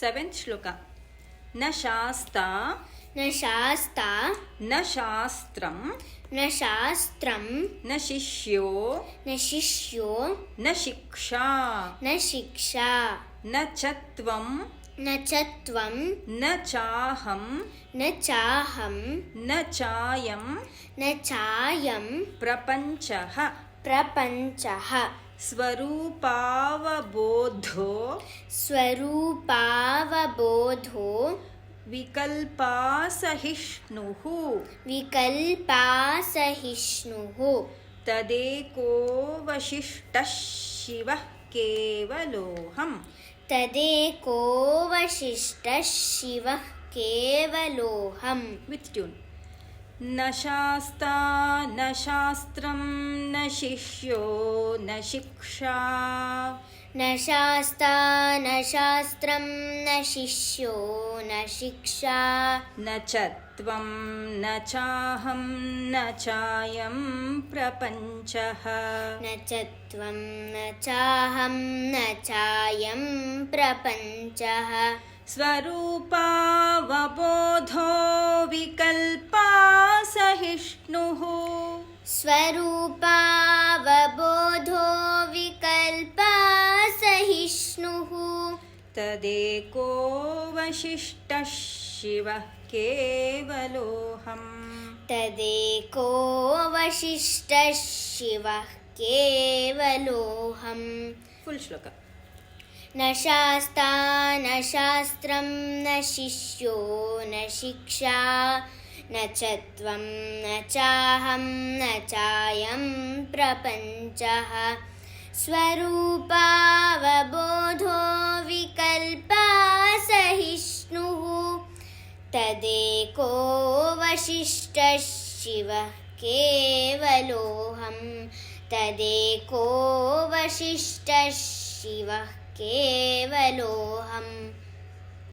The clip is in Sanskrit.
Seventh shloka. न शास्ता न शास्ता न शास्त्रं न शास्त्रं न शिष्यो न शिष्यो न शिक्षा न शिक्षा न च त्वं न च त्वं न चाहं न चाहं न चायं न चायं प्रपञ्चः प्रपञ्चः स्वरूपावबोधो स्वरूपावबोधो विकल्पासहिष्णुः विकल्पासहिष्णुः तदेको वशिष्ठः शिवः केवलोऽहम् तदेको वशिष्ठः शिवः केवलोऽहम् वित् ट्यून् न शास्ता न शास्त्रं न शिष्यो न शिक्षा न शास्ता न शास्त्रं न शिष्यो न शिक्षा न च त्वं न चाहं न चायं प्रपञ्चः न च त्वं न चाहं न चायं प्रपञ्चः स्वरूपावबोधो विकल्पासहिष्णुः स्वरूपावबोधो विकल्पासहिष्णुः तदेको वशिष्ठः शिवः केवलोऽहम् तदेको वशिष्ठः शिवः केवलोऽहम् फुल् श्लोक न शास्ता न शास्त्रं न शिष्यो न शिक्षा न च त्वं न चाहं न चायं प्रपञ्चः स्वरूपावबोधो विकल्पासहिष्णुः तदेको वशिष्ठः शिवः केवलोऽहम् तदेको वशिष्ठः शिवः केवलोऽहम्